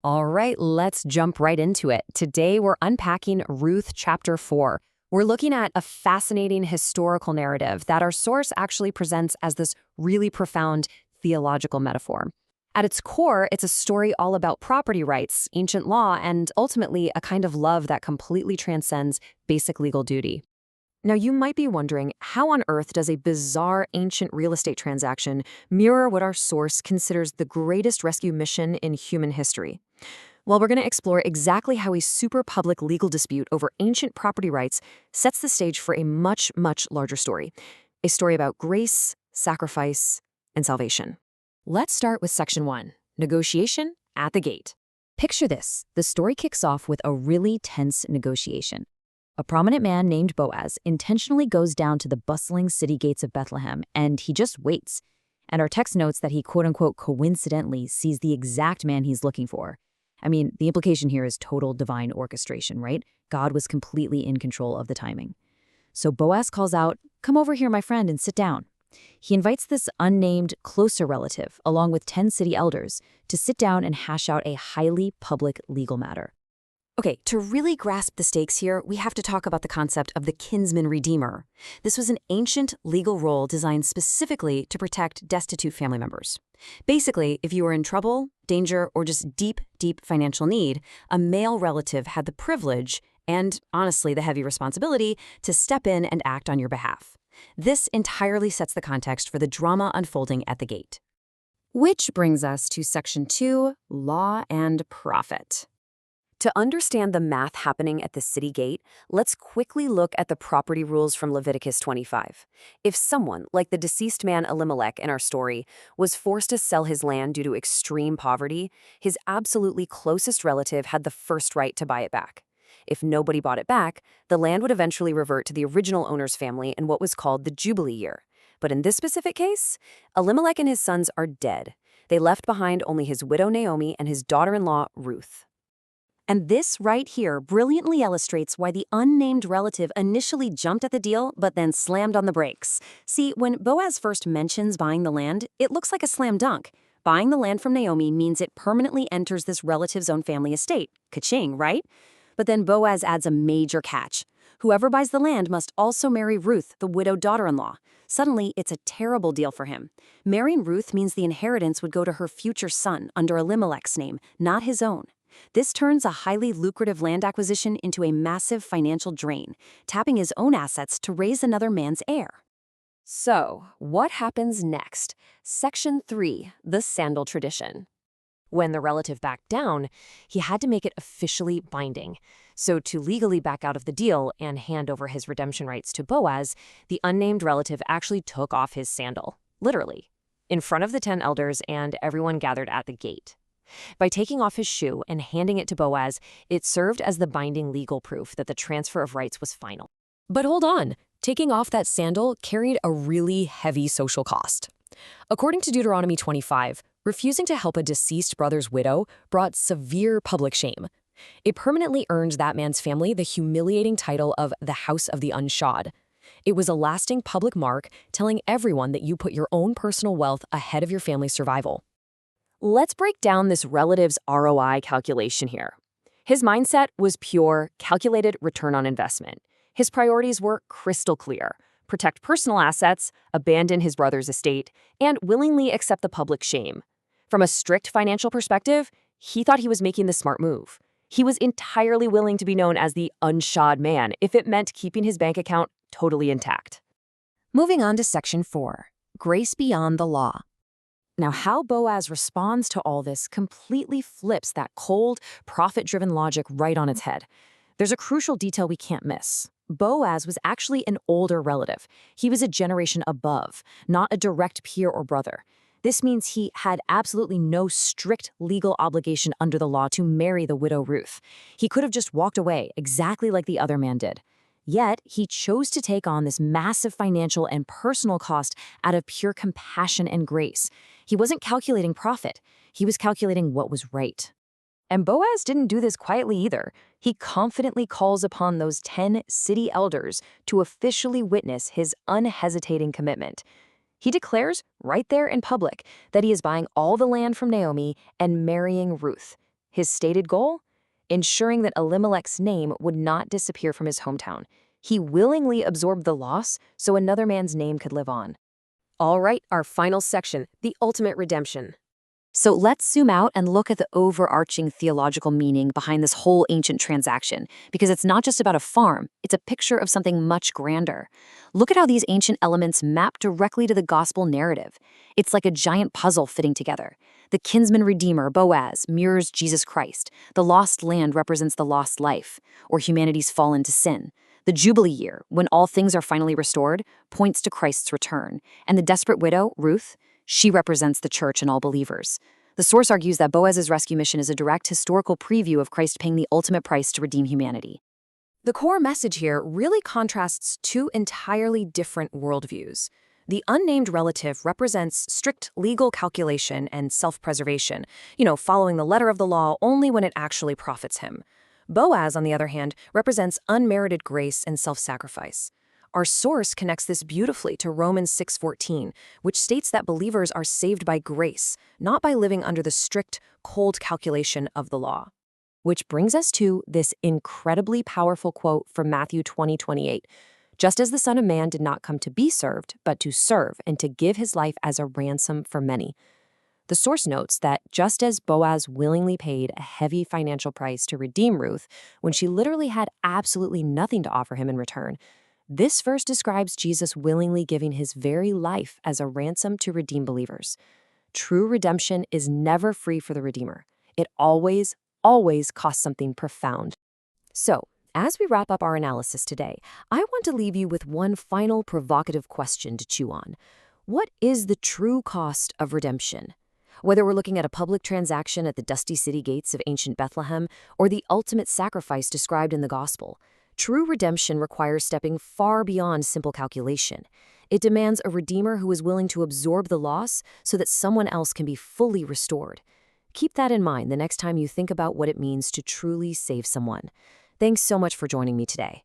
All right, let's jump right into it. Today, we're unpacking Ruth chapter 4. We're looking at a fascinating historical narrative that our source actually presents as this really profound theological metaphor. At its core, it's a story all about property rights, ancient law, and ultimately a kind of love that completely transcends basic legal duty. Now, you might be wondering, how on earth does a bizarre ancient real estate transaction mirror what our source considers the greatest rescue mission in human history? Well, we're going to explore exactly how a super public legal dispute over ancient property rights sets the stage for a much, much larger story. A story about grace, sacrifice, and salvation. Let's start with Section 1, Negotiation at the Gate. Picture this. The story kicks off with a really tense negotiation. A prominent man named Boaz intentionally goes down to the bustling city gates of Bethlehem, and he just waits. And our text notes that he quote-unquote coincidentally sees the exact man he's looking for. I mean, the implication here is total divine orchestration, right? God was completely in control of the timing. So Boaz calls out, "Come over here, my friend, and sit down." He invites this unnamed closer relative, along with 10 city elders, to sit down and hash out a highly public legal matter. Okay, to really grasp the stakes here, we have to talk about the concept of the kinsman redeemer. This was an ancient legal role designed specifically to protect destitute family members. Basically, if you were in trouble, danger, or just deep, deep financial need, a male relative had the privilege and, honestly, the heavy responsibility to step in and act on your behalf. This entirely sets the context for the drama unfolding at the gate. Which brings us to Section 2, Law and Profit. To understand the math happening at the city gate, let's quickly look at the property rules from Leviticus 25. If someone, like the deceased man Elimelech in our story, was forced to sell his land due to extreme poverty, his absolutely closest relative had the first right to buy it back. If nobody bought it back, the land would eventually revert to the original owner's family in what was called the Jubilee year. But in this specific case, Elimelech and his sons are dead. They left behind only his widow Naomi and his daughter-in-law Ruth. And this right here brilliantly illustrates why the unnamed relative initially jumped at the deal but then slammed on the brakes. See, when Boaz first mentions buying the land, it looks like a slam dunk. Buying the land from Naomi means it permanently enters this relative's own family estate. Ka-ching, right? But then Boaz adds a major catch. Whoever buys the land must also marry Ruth, the widowed daughter-in-law. Suddenly, it's a terrible deal for him. Marrying Ruth means the inheritance would go to her future son under Elimelech's name, not his own. This turns a highly lucrative land acquisition into a massive financial drain, tapping his own assets to raise another man's heir. So, what happens next? Section 3, the sandal tradition. When the relative backed down, he had to make it officially binding. So to legally back out of the deal and hand over his redemption rights to Boaz, the unnamed relative actually took off his sandal, literally, in front of the 10 elders and everyone gathered at the gate. By taking off his shoe and handing it to Boaz, it served as the binding legal proof that the transfer of rights was final. But hold on, taking off that sandal carried a really heavy social cost. According to Deuteronomy 25, refusing to help a deceased brother's widow brought severe public shame. It permanently earned that man's family the humiliating title of the House of the Unshod. It was a lasting public mark telling everyone that you put your own personal wealth ahead of your family's survival. Let's break down this relative's ROI calculation here. His mindset was pure, calculated return on investment. His priorities were crystal clear: protect personal assets, abandon his brother's estate, and willingly accept the public shame. From a strict financial perspective, he thought he was making the smart move. He was entirely willing to be known as the unshod man if it meant keeping his bank account totally intact. Moving on to Section 4, Grace Beyond the Law. Now, how Boaz responds to all this completely flips that cold, profit-driven logic right on its head. There's a crucial detail we can't miss. Boaz was actually an older relative. He was a generation above, not a direct peer or brother. This means he had absolutely no strict legal obligation under the law to marry the widow Ruth. He could have just walked away, exactly like the other man did. Yet, he chose to take on this massive financial and personal cost out of pure compassion and grace. He wasn't calculating profit. He was calculating what was right. And Boaz didn't do this quietly either. He confidently calls upon those 10 city elders to officially witness his unhesitating commitment. He declares right there in public that he is buying all the land from Naomi and marrying Ruth. His stated goal? Ensuring that Elimelech's name would not disappear from his hometown. He willingly absorbed the loss so another man's name could live on. All right, our final section, the ultimate redemption. So let's zoom out and look at the overarching theological meaning behind this whole ancient transaction, because it's not just about a farm, it's a picture of something much grander. Look at how these ancient elements map directly to the gospel narrative. It's like a giant puzzle fitting together. The kinsman redeemer, Boaz, mirrors Jesus Christ. The lost land represents the lost life, or humanity's fall into sin. The Jubilee year, when all things are finally restored, points to Christ's return. And the desperate widow, Ruth, she represents the church and all believers. The source argues that Boaz's rescue mission is a direct historical preview of Christ paying the ultimate price to redeem humanity. The core message here really contrasts two entirely different worldviews. The unnamed relative represents strict legal calculation and self-preservation, following the letter of the law only when it actually profits him. Boaz, on the other hand, represents unmerited grace and self-sacrifice. Our source connects this beautifully to Romans 6:14, which states that believers are saved by grace, not by living under the strict, cold calculation of the law. Which brings us to this incredibly powerful quote from Matthew 20:28. Just as the Son of Man did not come to be served, but to serve and to give his life as a ransom for many. The source notes that just as Boaz willingly paid a heavy financial price to redeem Ruth when she literally had absolutely nothing to offer him in return, this verse describes Jesus willingly giving his very life as a ransom to redeem believers. True redemption is never free for the Redeemer. It always costs something profound. So, as we wrap up our analysis today, I want to leave you with one final provocative question to chew on. What is the true cost of redemption? Whether we're looking at a public transaction at the dusty city gates of ancient Bethlehem or the ultimate sacrifice described in the gospel, true redemption requires stepping far beyond simple calculation. It demands a redeemer who is willing to absorb the loss so that someone else can be fully restored. Keep that in mind the next time you think about what it means to truly save someone. Thanks so much for joining me today.